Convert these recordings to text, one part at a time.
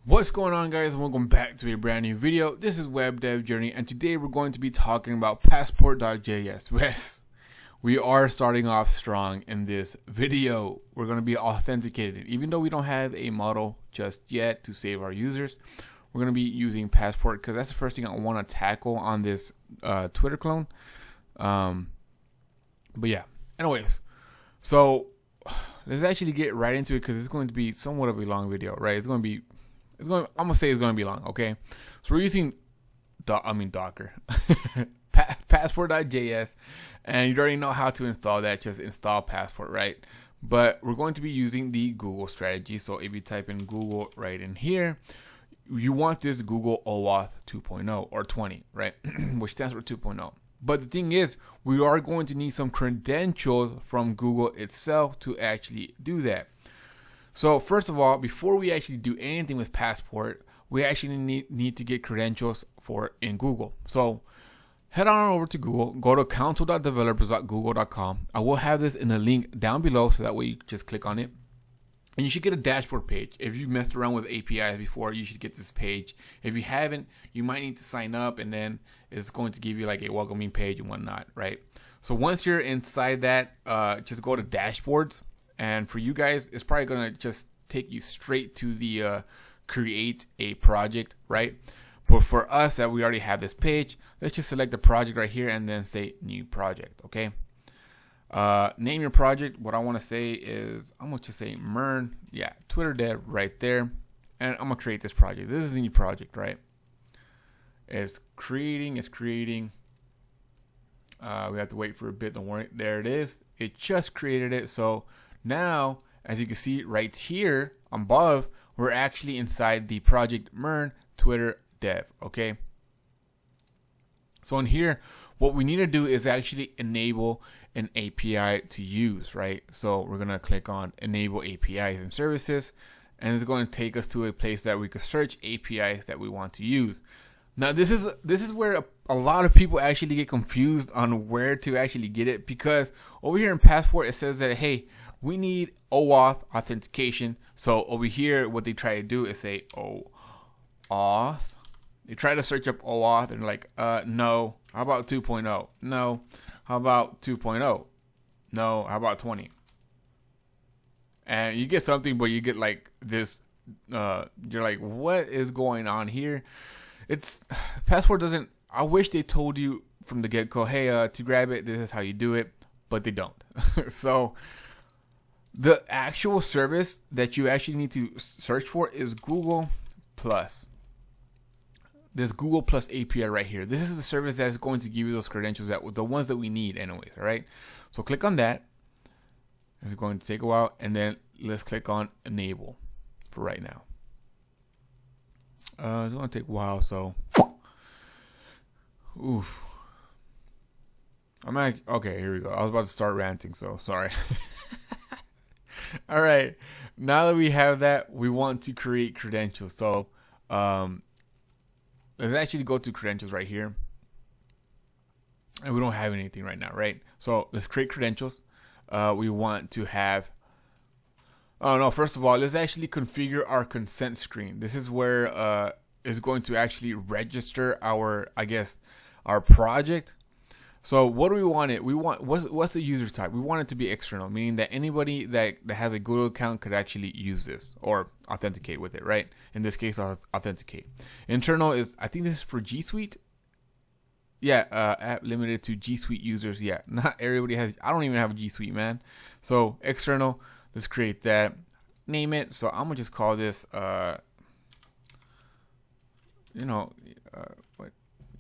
What's going on, guys, and welcome back to a brand new video. This is Web Dev Journey, and today we're going to be talking about passport.js. Yes, we are starting off strong in this video. We're going to be authenticated. Even though we don't have a model just yet to save our users, we're going to be using Passport because that's the first thing I want to tackle on this Twitter clone. But yeah, anyways, so let's actually get right into it because it's going to be somewhat of a long video, right? I'm gonna say it's gonna be long, okay? So we're using, Docker, passport.js, and you already know how to install that. Just install Passport, right? But we're going to be using the Google strategy. So if you type in Google right in here, you want this Google OAuth 2.0 or 20, right? Which stands for 2.0. But the thing is, we are going to need some credentials from Google itself to actually do that. So first of all, before we actually do anything with Passport, we actually need to get credentials for in Google. So head on over to Google, go to console.developers.google.com. I will have this in a link down below, so that way you just click on it. And you should get a dashboard page. If you messed around with APIs before, you should get this page. If you haven't, you might need to sign up, and then it's going to give you like a welcoming page and whatnot, right? So once you're inside that, just go to dashboards. And for you guys, it's probably going to just take you straight to the create a project, right? But for us, that we already have this page, let's just select the project right here and then say new project, okay? Name your project. What I want to say is, I'm going to just say MERN, yeah, Twitter dev right there. And I'm going to create this project. This is the new project, right? It's creating. We have to wait for a bit, don't worry. There it is. It just created it. So now, as you can see right here above, we're actually inside the project MERN Twitter dev, okay? So in here, what we need to do is actually enable an API to use, right? So we're going to click on enable APIs and services, and it's going to take us to a place that we could search APIs that we want to use. Now, this is where a lot of people actually get confused on where to actually get it, because over here in Passport, it says that, hey, we need OAuth authentication. So over here, what they try to do is say OAuth. They try to search up OAuth and like, no. How about 2.0? No. How about 2.0? No. How about 20? And you get something, but you get like this. You're like, what is going on here? It's Passport doesn't. I wish they told you from the get-go, hey, to grab it, this is how you do it, but they don't. So the actual service that you actually need to search for is Google Plus. This Google Plus API right here. This is the service that's going to give you those credentials, that the ones that we need anyways, all right? So click on that. It's going to take a while, and then let's click on enable for right now. It's going to take a while, so oof. Okay, here we go. I was about to start ranting, so sorry. All right, now that we have that, we want to create credentials. So let's actually go to credentials right here. And we don't have anything right now, right? So let's create credentials. We want to have, first of all, let's actually configure our consent screen. This is where it's going to actually register our project. So what do we want it? We want, what's the user type? We want it to be external, meaning that anybody that has a Google account could actually use this or authenticate with it, right? In this case, authenticate. Internal is, I think this is for G Suite. Yeah, app limited to G Suite users. Yeah, not everybody has. I don't even have a G Suite, man. So external, let's create that. Name it. So I'm gonna just call this,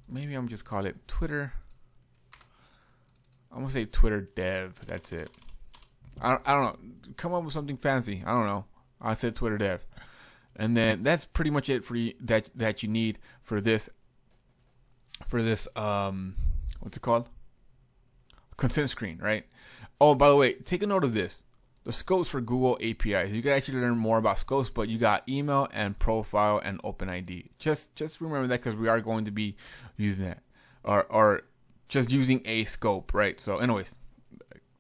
maybe I'm just call it Twitter. I'm gonna say Twitter dev. That's it. I don't know. Come up with something fancy. I don't know. I said Twitter dev, and then that's pretty much it for you, that you need for this. What's it called? Consent screen, right? Oh, by the way, take a note of this. The scopes for Google APIs. You can actually learn more about scopes, but you got email and profile and OpenID. Just remember that, because we are going to be using that, or just using a scope, right? So anyways,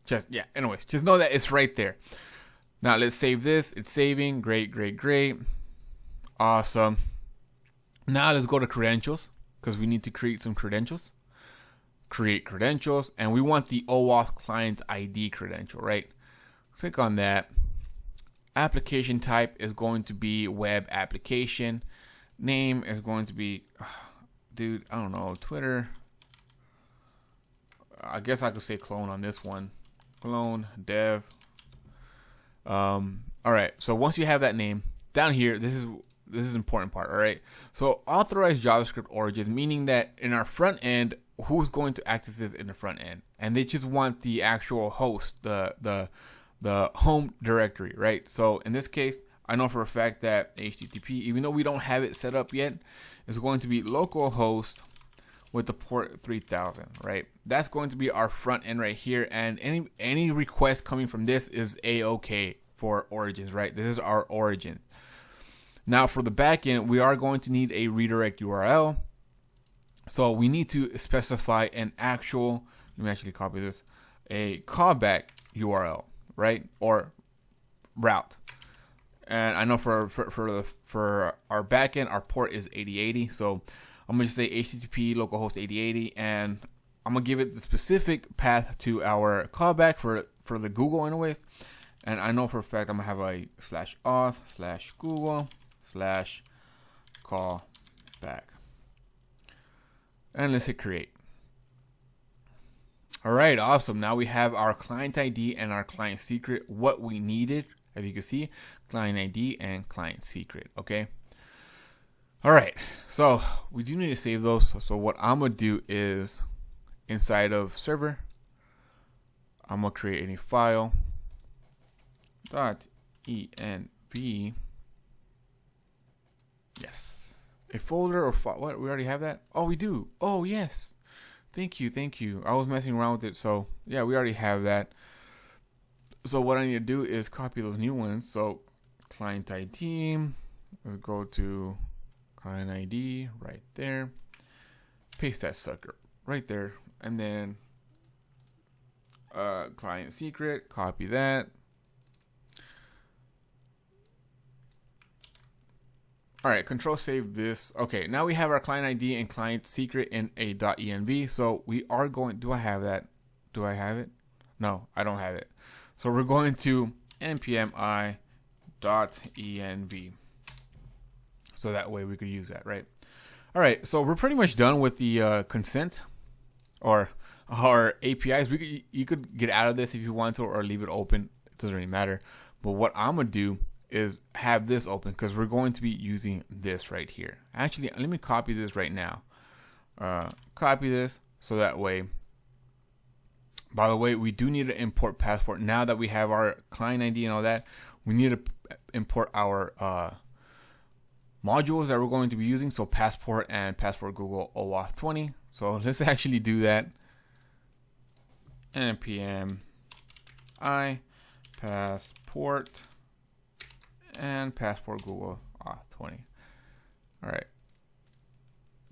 just know that it's right there. Now let's save this. It's saving. Great. Awesome. Now let's go to credentials because we need to create some credentials. Create credentials, and we want the OAuth client ID credential, right? Click on that. Application type is going to be web application. Name is going to be, dude, I don't know, Twitter. I guess I could say clone on this one. Clone dev. All right. So once you have that name down here, this is the important part. All right. So authorized JavaScript origin, meaning that in our front end, who's going to access this in the front end, and they just want the actual host, the home directory, right? So in this case, I know for a fact that HTTP, even though we don't have it set up yet, is going to be localhost with the port 3000, right? That's going to be our front end right here, and any request coming from this is a-okay for origins, right? This is our origin. Now for the back end, we are going to need a redirect URL. So we need to specify an actual, let me actually copy this, a callback URL, right? Or route. And I know for our backend, our port is 8080. So I'm gonna just say HTTP localhost 8080, and I'm gonna give it the specific path to our callback for the Google anyways. And I know for a fact I'm gonna have a /auth/Google/callback. And let's hit create. All right, awesome. Now we have our client ID and our client secret, what we needed, as you can see, client ID and client secret, okay? All right, so we do need to save those. So what I'm gonna do is inside of server, I'm gonna create a new file, .env, yes. A folder or what? We already have that? Oh, we do. Oh, yes. Thank you. I was messing around with it. So, yeah, we already have that. So, what I need to do is copy those new ones. So, client ID. Let's go to client ID right there. Paste that sucker right there. And then client secret. Copy that. All right, control save this. Okay, now we have our client ID and client secret in a .env. So we are going, do I have that? Do I have it? No, I don't have it. So we're going to npm i.env. So that way we could use that, right? All right, so we're pretty much done with the consent or our APIs. You could get out of this if you want to, or leave it open. It doesn't really matter. But what I'm gonna do is have this open because we're going to be using this right here. Actually, let me copy this right now. Copy this so that way. By the way, we do need to import Passport. Now that we have our client ID and all that, we need to import our modules that we're going to be using. So Passport and Passport Google OAuth 20. So let's actually do that. npm I passport and Passport Google Auth 20. All right.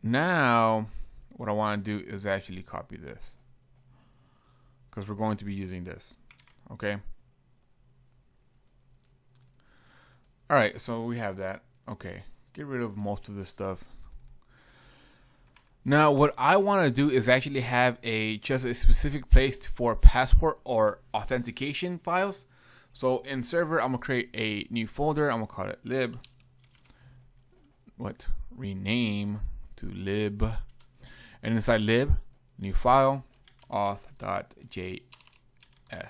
Now, what I want to do is actually copy this because we're going to be using this. Okay. All right. So we have that. Okay. Get rid of most of this stuff. Now, what I want to do is actually have just a specific place for Passport or authentication files. So in server, I'm gonna create a new folder. I'm gonna call it lib. Rename to lib. And inside lib, new file, auth.js. I'm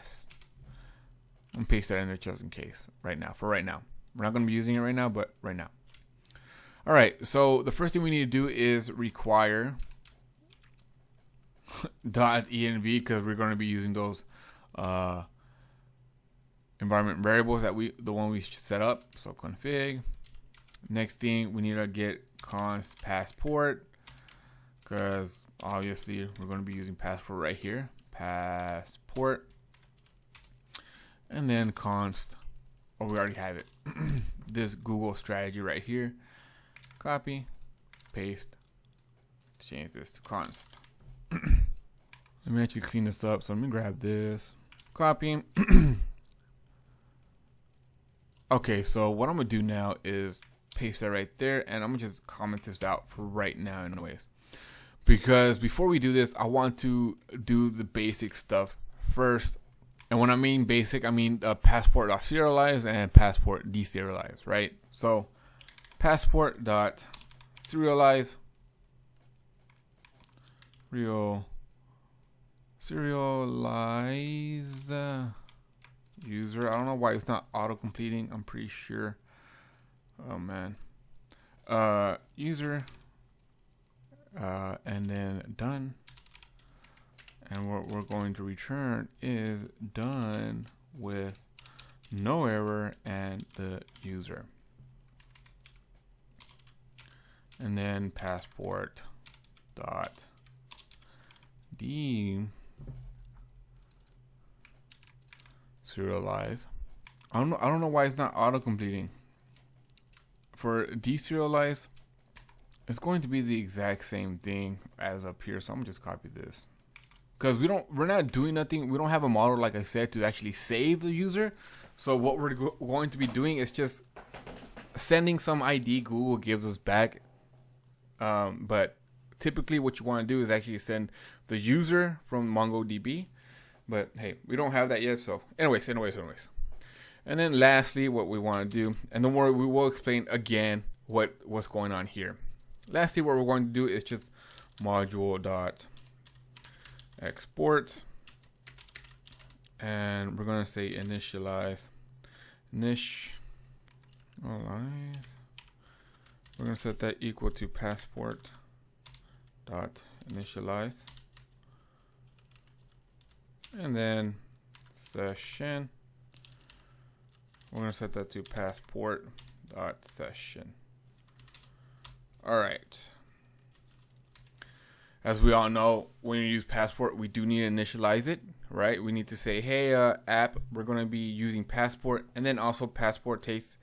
gonna paste that in there just in case. For right now. We're not gonna be using it right now, but right now. All right. So the first thing we need to do is require .env because we're gonna be using those environment variables that the one we set up. So config. Next thing, we need to get const passport because obviously we're going to be using passport right here. Passport. And then const, we already have it. This Google strategy right here. Copy, paste, change this to const. Let me actually clean this up. So let me grab this, copy. Okay, so what I'm gonna do now is paste that right there, and I'm gonna just comment this out for right now anyways, because before we do this, I want to do the basic stuff first. And when I mean basic, I mean passport.serialize and passport deserialize, right? So passport.serialize serialize user. I don't know why it's not auto completing. I'm pretty sure. Oh man. User, and then done. And what we're going to return is done with no error and the user. And then passport dot deserialize. I don't know why it's not auto completing. For deserialize, it's going to be the exact same thing as up here. So I'm gonna just copy this, because we're not doing nothing. We don't have a model, like I said, to actually save the user. So what we're going to be doing is just sending some ID Google gives us back. But typically what you want to do is actually send the user from MongoDB. But hey, we don't have that yet. So anyways. And then lastly, what we want to do, and don't worry, we will explain again what's going on here. Lastly, what we're going to do is just module.export, and we're going to say initialize. We're going to set that equal to passport.initialize, and then session. We're going to set that to passport.session. All right. As we all know, when you use passport, we do need to initialize it, right? We need to say, hey, app, we're going to be using passport. And then also passport takes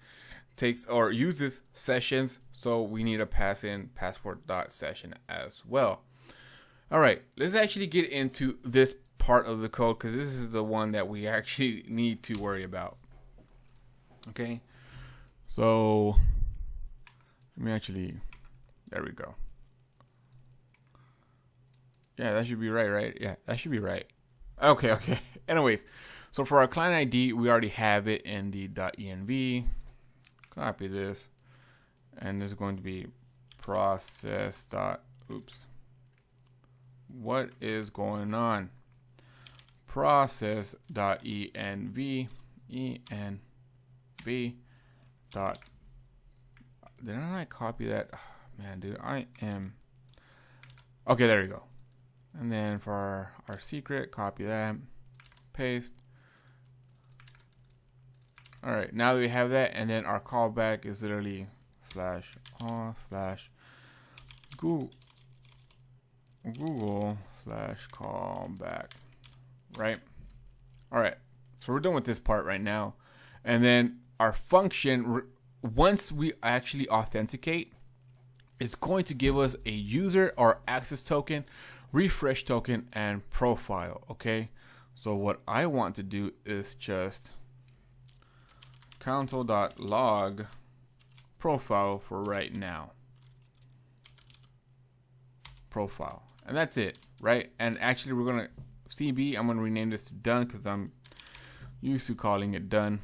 or uses sessions. So we need to pass in passport.session as well. All right. Let's actually get into this part of the code, because this is the one that we actually need to worry about. Okay, so let me actually, there we go. Yeah, that should be right? Yeah, that should be right. Okay. Anyways, so for our client ID, we already have it in the .env. Copy this, and there's going to be process oops. What is going on? Process.env dot. Did I not copy that? Oh, man, dude, I am. Okay, there we go. And then for our secret, copy that, paste. All right, now that we have that, and then our callback is literally /auth/Google/callback, right? All right, so we're done with this part right now. And then our function, once we actually authenticate, it's going to give us a user or access token, refresh token, and profile. Okay, so what I want to do is just console.log profile for right now. Profile, and that's it, right? And actually, we're gonna CB. I'm gonna rename this to done because I'm used to calling it done.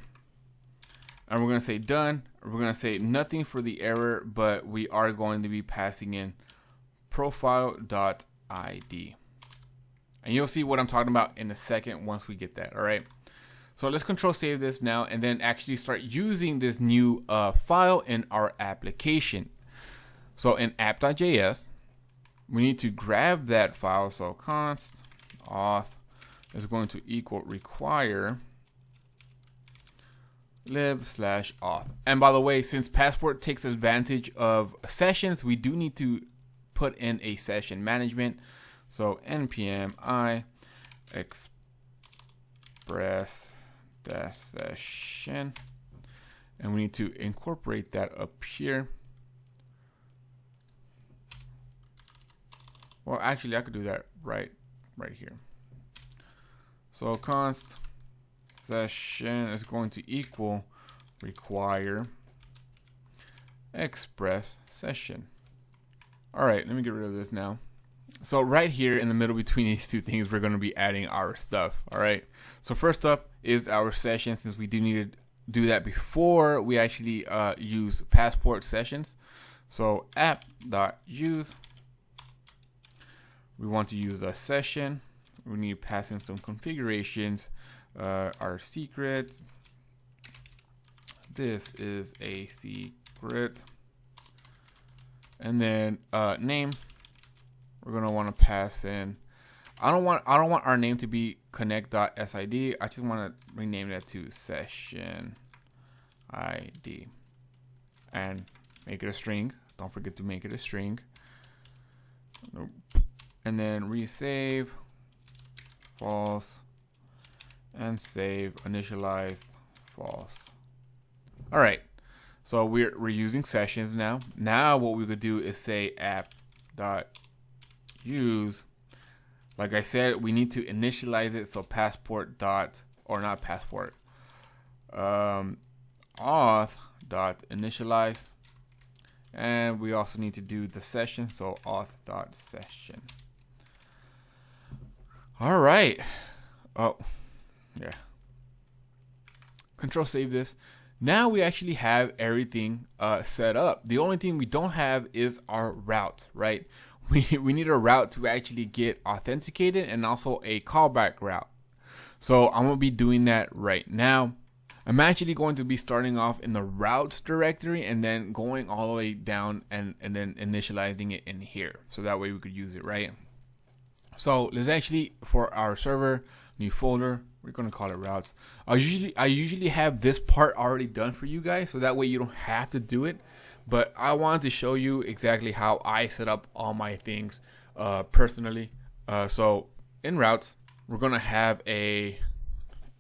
And we're going to say done. We're going to say nothing for the error, but we are going to be passing in profile.id. And you'll see what I'm talking about in a second once we get that. All right. So let's control save this now, and then actually start using this new file in our application. So in app.js, we need to grab that file. So const auth is going to equal require lib/auth. And by the way, since passport takes advantage of sessions, we do need to put in a session management. So npm I express the session, and we need to incorporate that up here. Well, actually, I could do that right here. So const session is going to equal require express session. All right, let me get rid of this now. So right here in the middle between these two things, we're going to be adding our stuff. All right. So first up is our session, since we do need to do that before we actually use passport sessions. So app.use, we want to use a session. We need to pass in some configurations. Our secret. This is a secret. And then name. We're gonna want to pass in. I don't want our name to be connect.sid. I just want to rename that to session ID and make it a string. Don't forget to make it a string. Nope. And then resave false and save initialized false. All right. So we're using sessions now. Now what we could do is say app.use. Like I said, we need to initialize it. So passport dot, or not passport, auth dot initialize. And we also need to do the session. So auth dot session. All right. Oh, yeah. Control save this. Now we actually have everything set up. The only thing we don't have is our route, right? We need a route to actually get authenticated and also a callback route. So I'm going to be doing that right now. I'm actually going to be starting off in the routes directory and then going all the way down and then initializing it in here. So that way we could use it, right? So let's actually, for our server, new folder, we're going to call it routes. I usually have this part already done for you guys, so that way you don't have to do it. But I wanted to show you exactly how I set up all my things personally. So in routes, we're going to have a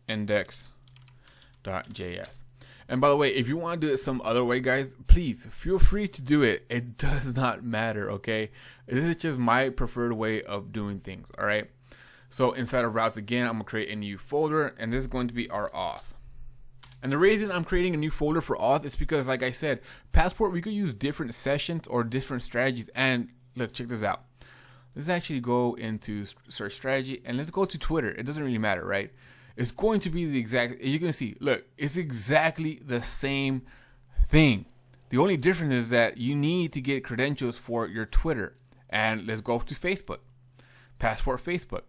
index.js. And by the way, if you want to do it some other way, guys, please feel free to do it. It does not matter, okay? This is just my preferred way of doing things, all right? So inside of routes, again, I'm going to create a new folder, and this is going to be our auth. And the reason I'm creating a new folder for auth is because, like I said, passport, we could use different sessions or different strategies. And look, check this out. Let's actually go into search strategy and let's go to Twitter. It doesn't really matter, right? It's going to be the exact, you can see, look, it's exactly the same thing. The only difference is that you need to get credentials for your Twitter. And let's go to Facebook, passport Facebook.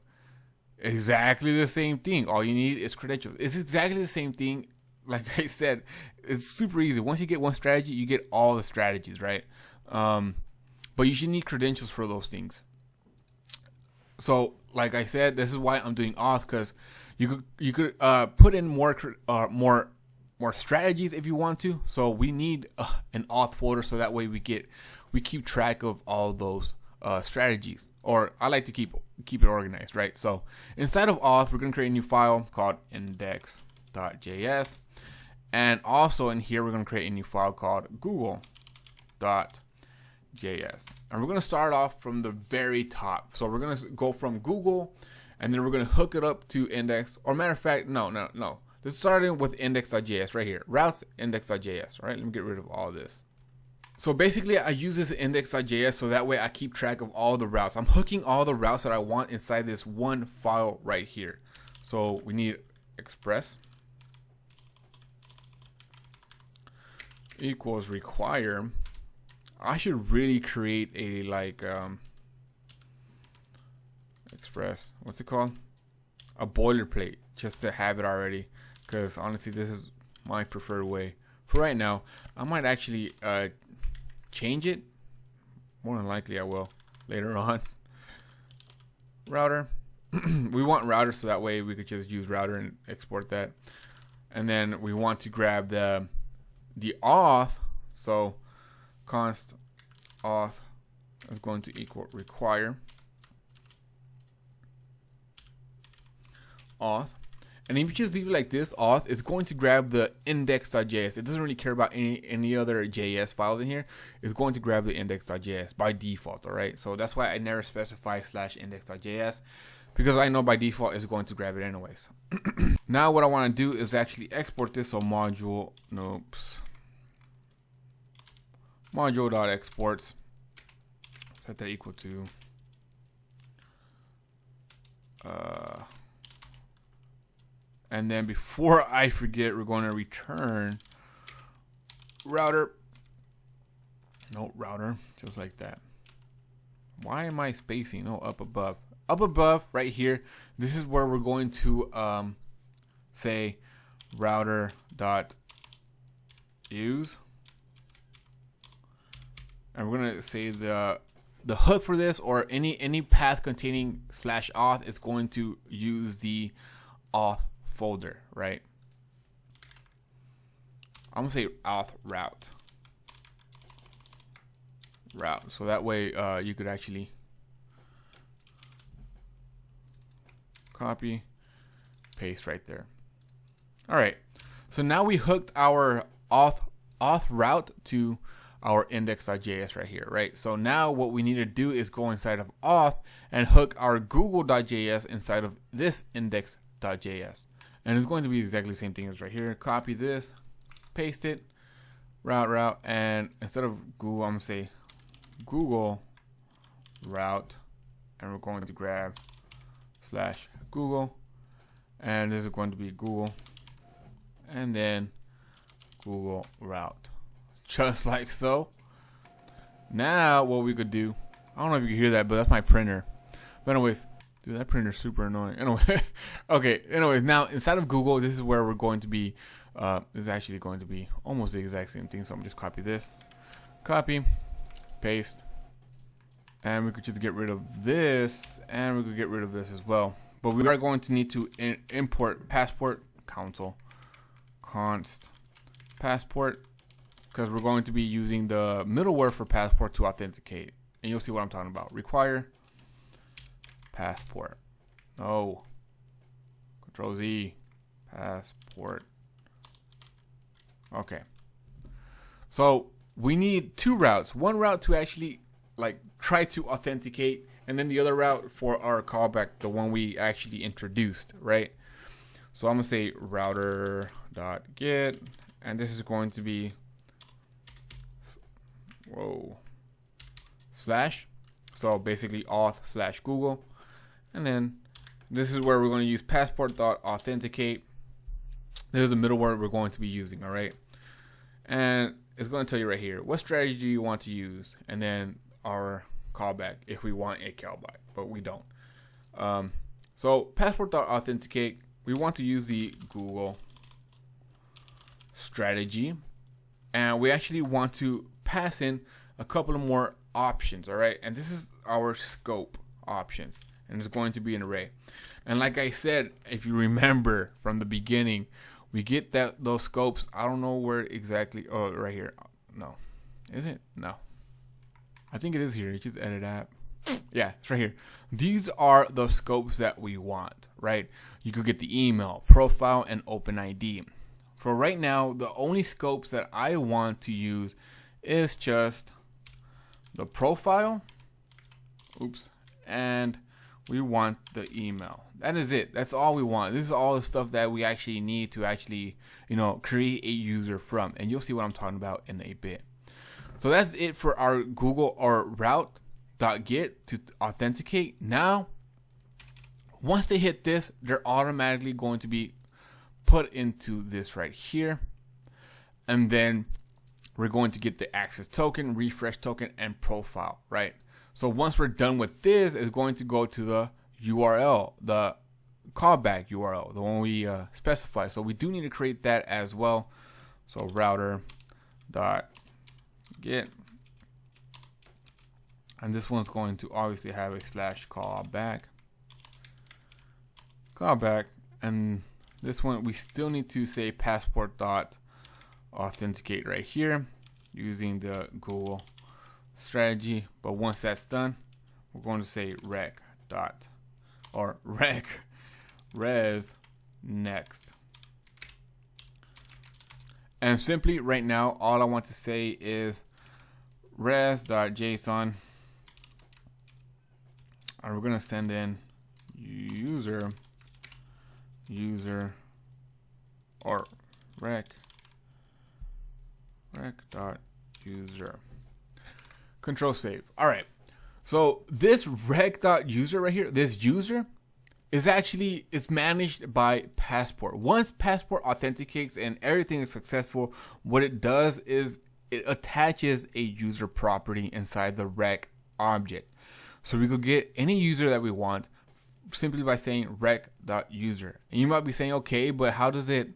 Exactly the same thing. All you need is credentials. It's exactly the same thing. Like I said, it's super easy. Once you get one strategy, you get all the strategies, right? But you should need credentials for those things. So, like I said, this is why I'm doing auth, because you could put in more strategies if you want to. So we need an auth folder, so that way we keep track of all those strategies. Or I like to keep it organized, right? So inside of auth, we're gonna create a new file called index.js. And also in here, we're going to create a new file called google.js. And we're going to start off from the very top. So we're going to go from Google, and then we're going to hook it up to index. Or matter of fact, no. Let's start in with index.js right here. Routes index.js. All right, let me get rid of all this. So basically, I use this index.js so that way I keep track of all the routes. I'm hooking all the routes that I want inside this one file right here. So we need express equals require. I should really create a express, what's it called, a boilerplate, just to have it already, because honestly this is my preferred way for right now. I might actually change it. More than likely I will later on. Router. We want router, so that way we could just use router and export that. And then we want to grab the auth, so const auth is going to equal require auth. And if you just leave it like this, auth is going to grab the index.js. It doesn't really care about any other JS files in here. It's going to grab the index.js by default, all right? So that's why I never specify /index.js, because I know by default it's going to grab it anyways. Now what I want to do is actually export this. So module, module.exports, set that equal to and then before I forget, we're going to return router. No, router, just like that. Why am I spacing? No, up above. Up above, right here. This is where we're going to say router dot use, and we're gonna say the hook for this, or any path containing /auth is going to use the auth folder, right? I'm gonna say auth route, so that way you could actually copy, paste right there. All right, so now we hooked our auth route to our index.js right here, right? So now what we need to do is go inside of auth and hook our google.js inside of this index.js. And it's going to be exactly the same thing as right here. Copy this, paste it, route, and instead of Google, I'm gonna say Google route, and we're going to grab /Google, and this is going to be Google, and then Google route, just like so. Now what we could do, I don't know if you can hear that, but that's my printer. But anyways, dude, that printer's super annoying. Anyway, okay. Anyways, now inside of Google, this is where we're going to be. This is actually going to be almost the exact same thing. So I'm just copy this, copy, paste, and we could just get rid of this, and we could get rid of this as well. But we are going to need to import passport console const passport, because we're going to be using the middleware for passport to authenticate, and you'll see what I'm talking about. Require passport. Oh, Control Z, passport. Okay, so we need two routes. One route to actually like try to authenticate, and then the other route for our callback, the one we actually introduced, right? So I'm gonna say router.get, and this is going to be /, so basically auth /Google, and then this is where we're going to use passport.authenticate. This is the middleware we're going to be using, all right? And it's going to tell you right here what strategy you want to use, and then our callback if we want a callback, but we don't. So passport.authenticate, we want to use the Google strategy, and we actually want to pass in a couple of more options, all right? And this is our scope options, and it's going to be an array. And like I said, if you remember from the beginning, we get those scopes. I don't know where exactly. Oh, right here. No, is it? No, I think it is here. You just edit app. Yeah, it's right here. These are the scopes that we want, right? You could get the email, profile, and OpenID. For right now, the only scopes that I want to use is just the profile. Oops. And we want the email. That is it. That's all we want. This is all the stuff that we actually need to actually, create a user from. And you'll see what I'm talking about in a bit. So that's it for our Google or route.get to authenticate. Now, once they hit this, they're automatically going to be put into this right here. And then we're going to get the access token, refresh token, and profile, right? So once we're done with this, it's going to go to the URL, the callback URL, the one we specify. So we do need to create that as well. So router.get, and this one's going to obviously have a /callback, and this one we still need to say passport.authenticate right here using the Google strategy. But once that's done, we're going to say res next. And simply right now, all I want to say is res.json, and we're going to send in user or rec.user. Control save. All right. So this rec.user right here, this user is actually, it's managed by Passport. Once Passport authenticates and everything is successful, what it does is it attaches a user property inside the rec object. So we could get any user that we want simply by saying rec.user. And you might be saying, okay, but how does it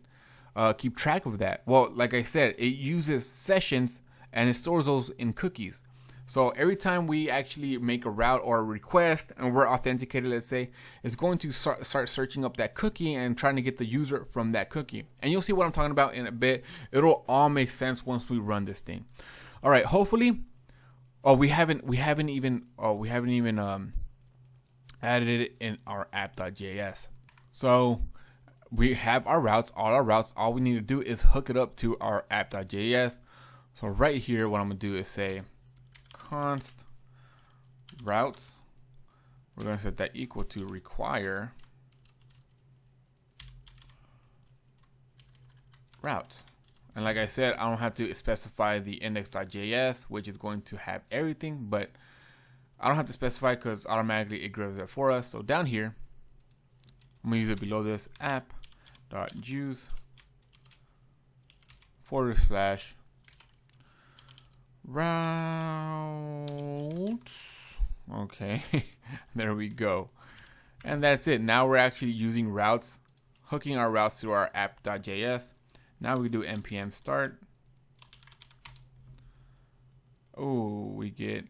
keep track of that? Well, like I said, it uses sessions and it stores those in cookies. So every time we actually make a route or a request and we're authenticated, let's say, it's going to start searching up that cookie and trying to get the user from that cookie. And you'll see what I'm talking about in a bit. It'll all make sense once we run this thing. All right, hopefully. Oh, we haven't even added it in our app.js. So we have our routes, all we need to do is hook it up to our app.js. So right here, what I'm gonna do is say const routes. We're gonna set that equal to require routes. And like I said, I don't have to specify the index.js, which is going to have everything, but I don't have to specify because automatically it grabs it for us. So down here, I'm gonna use it below this app.use /routes. Okay, there we go. And that's it. Now we're actually using routes, hooking our routes to our app.js. Now we do npm start. Oh, we get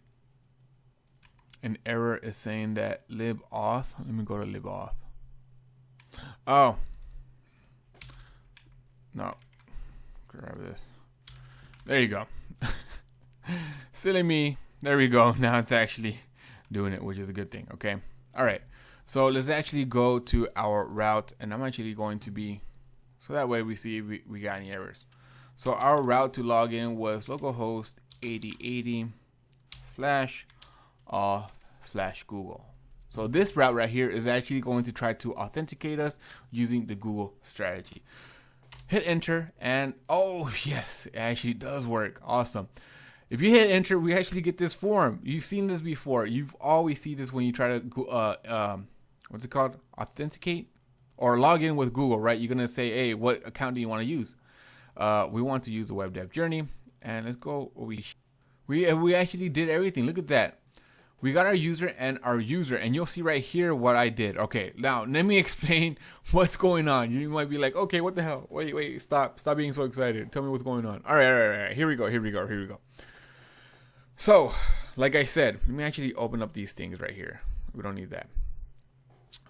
an error is saying that libauth. Let me go to libauth. Oh, no. Grab this. There you go. Silly me. There we go. Now it's actually doing it, which is a good thing. Okay. All right. So let's actually go to our route, and I'm actually going to be, so that way we see if we got any errors. So our route to log in was localhost 8080/auth/Google. So this route right here is actually going to try to authenticate us using the Google strategy. Hit enter, and oh yes, it actually does work. Awesome. If you hit enter, we actually get this form. You've seen this before. You've always seen this when you try to what's it called? Authenticate or log in with Google, right? You're gonna say, hey, what account do you want to use? We want to use the web dev journey, and let's go. We actually did everything. Look at that. We got our user, and you'll see right here what I did. Okay, now let me explain what's going on. You might be like, okay, what the hell? Wait, stop being so excited. Tell me what's going on. All right. Here we go. So, like I said, let me actually open up these things right here. We don't need that.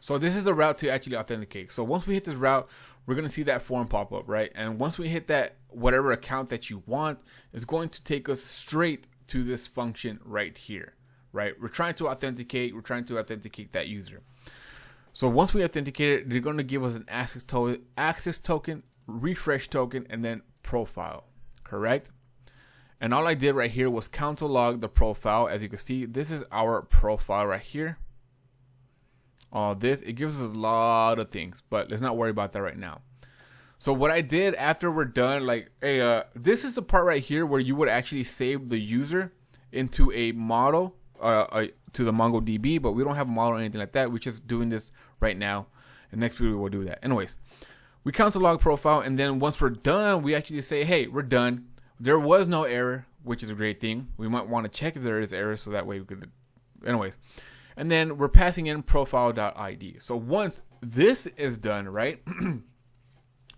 So this is the route to actually authenticate. So once we hit this route, we're going to see that form pop up, right? And once we hit that, whatever account that you want, is going to take us straight to this function right here, right? We're trying to authenticate that user. So once we authenticate it, they're going to give us an access token, refresh token, and then profile, correct? And all I did right here was console log the profile. As you can see, this is our profile right here. It gives us a lot of things, but let's not worry about that right now. So what I did after we're done, like, hey, this is the part right here where you would actually save the user into a model, to the MongoDB, but we don't have a model or anything like that. We're just doing this right now, and next video we'll do that. Anyways, we console log profile, and then once we're done, we actually say, hey, we're done. There was no error, which is a great thing. We might want to check if there is error, so that way we could, anyways. And then we're passing in profile.id. So once this is done, right,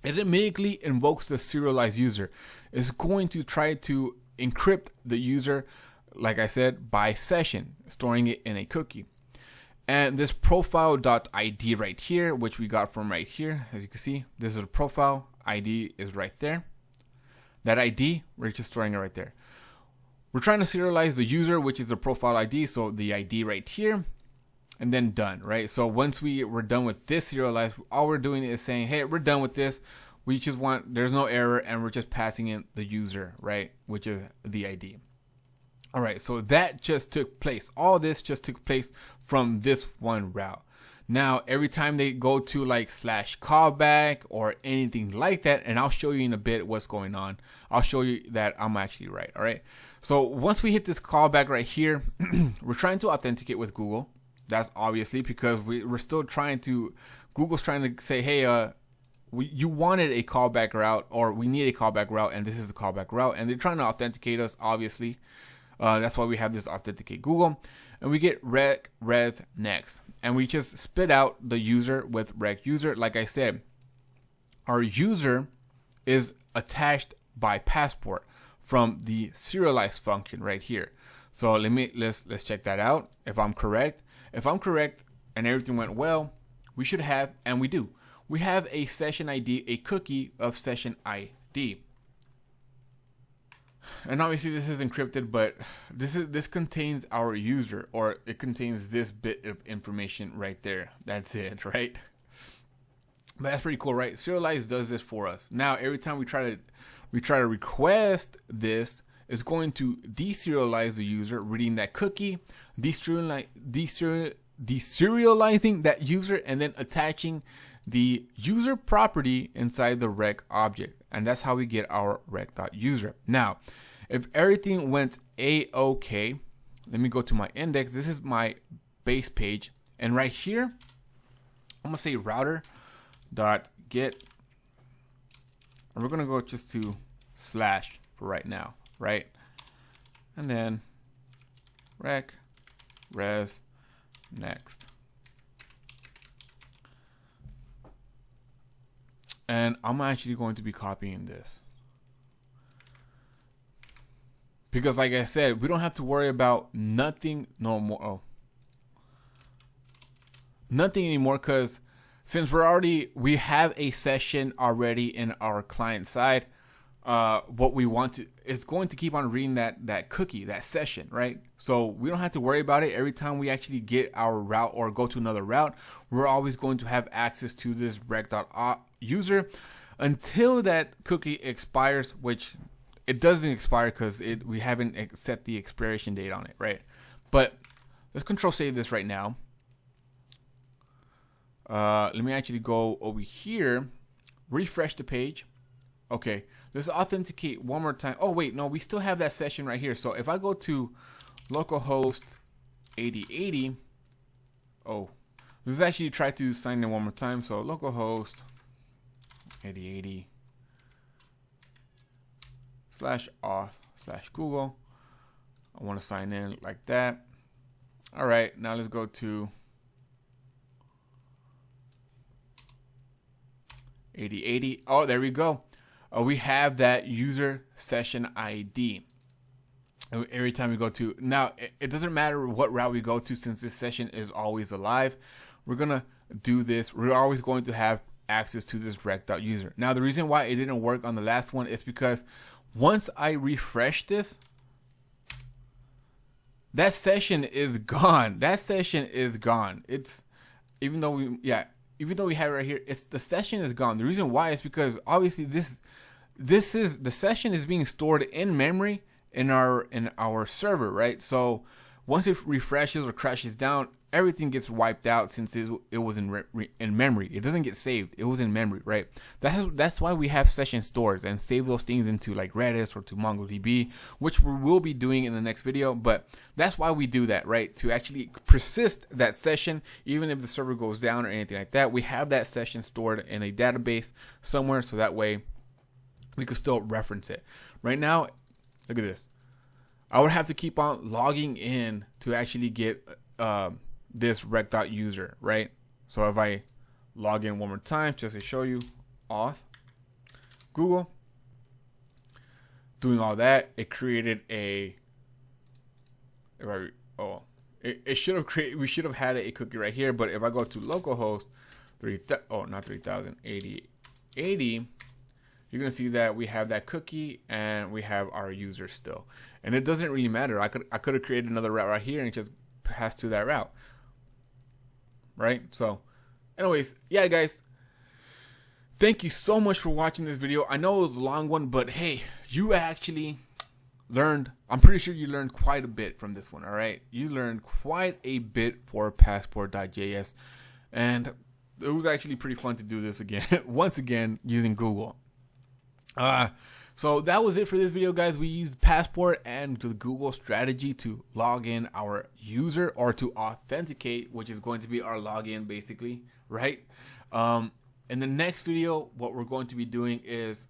it immediately invokes the serialized user. It's going to try to encrypt the user, like I said, by session, storing it in a cookie. And this profile.id right here, which we got from right here, as you can see, this is a profile. ID is right there. That ID, we're just storing it right there. We're trying to serialize the user, which is the profile ID. So the ID right here, and then done, right? So once we're done with this serialized, all we're doing is saying, hey, we're done with this. We just want, there's no error, and we're just passing in the user, right? Which is the ID. All right, so that just took place. All this just took place from this one route. Now, every time they go to like /callback or anything like that, and I'll show you in a bit what's going on. I'll show you that I'm actually right. All right. So once we hit this callback right here, we're trying to authenticate with Google. That's obviously because we're still trying to, Google's trying to say, hey, you wanted a callback route, or we need a callback route, and this is the callback route, and they're trying to authenticate us, obviously. That's why we have this authenticate Google, and we get rec res next, and we just spit out the user with rec user. Like I said, our user is attached by passport from the serialize function right here. So let's check that out. If I'm correct and everything went well, we should have, and we do. We have a session ID, a cookie of session ID. And obviously this is encrypted, but this contains our user, or it contains this bit of information right there. That's it, right? But that's pretty cool, right? Serialize does this for us. Now every time we try to request this, it's going to deserialize the user, reading that cookie, deserializing that user, and then attaching the user property inside the rec object. And that's how we get our rec.user. Now, if everything went a-okay, let me go to my index. This is my base page. And right here, I'm gonna say router.get, and we're gonna go just to slash for right now, right? And then rec res next. And I'm actually going to be copying this, because like I said, we don't have to worry about nothing anymore, because since we have a session already in our client side, what we want to is going to keep on reading that cookie, that session, right? So we don't have to worry about it. Every time we actually get our route or go to another route, we're always going to have access to this rec.user until that cookie expires, which it doesn't expire because we haven't set the expiration date on it, right? But let's control save this right now. Let me actually go over here, refresh the page. Okay, let's authenticate one more time. Oh wait, no, we still have that session right here. So if I go to localhost 8080, let's actually try to sign in one more time. So localhost 8080 /auth/Google. I want to sign in like that. All right, now let's go to 8080. Oh, there we go. We have that user session ID. Every time we go to, now it doesn't matter what route we go to, since this session is always alive. We're gonna do this. We're always going to have access to this rec.user. Now the reason why it didn't work on the last one is because once I refresh this, that session is gone. That session is gone. It's even though we have it right here, the session is gone. The reason why is because obviously the session is being stored in memory in our server, right? So once it refreshes or crashes down, everything gets wiped out since it was in memory. It doesn't get saved. It was in memory, right? That's why we have session stores and save those things into like Redis or to MongoDB, which we will be doing in the next video. But that's why we do that, right? To actually persist that session, even if the server goes down or anything like that, we have that session stored in a database somewhere, so that way we could still reference it. Right now, look at this. I would have to keep on logging in to actually get this rec.user, right? So if I log in one more time, just to show you, auth, Google, doing all that, it created it should have created, we should have had a cookie right here. But if I go to localhost 8080, you're gonna see that we have that cookie and we have our user still, and it doesn't really matter. I could have created another route right here and just pass to that route, right? So anyways, yeah guys, thank you so much for watching this video. I know it was a long one, but hey, you actually learned, I'm pretty sure you learned quite a bit from this one. All right, you learned quite a bit for passport.js, and it was actually pretty fun to do this again once again using Google. So that was it for this video, guys. We used Passport and the Google strategy to log in our user, or to authenticate, which is going to be our login basically, right? In the next video, what we're going to be doing is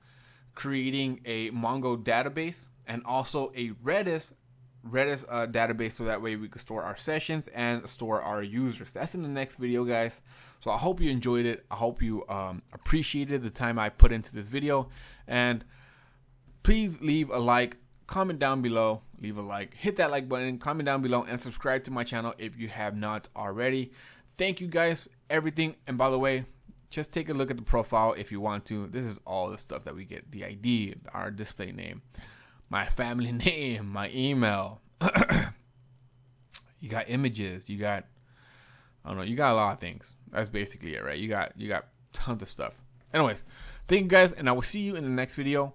creating a Mongo database and also a Redis database, so that way we can store our sessions and store our users. That's in the next video, guys. So I hope you enjoyed it. I hope you appreciated the time I put into this video, and please leave a like, comment down below, leave a like, hit that like button, comment down below, and subscribe to my channel if you have not already. Thank you guys, everything. And by the way, just take a look at the profile if you want to. This is all the stuff that we get: the ID, our display name, my family name, my email. You got images, you got, I don't know, you got a lot of things. That's basically it, right? You got tons of stuff. Anyways, thank you guys, and I will see you in the next video.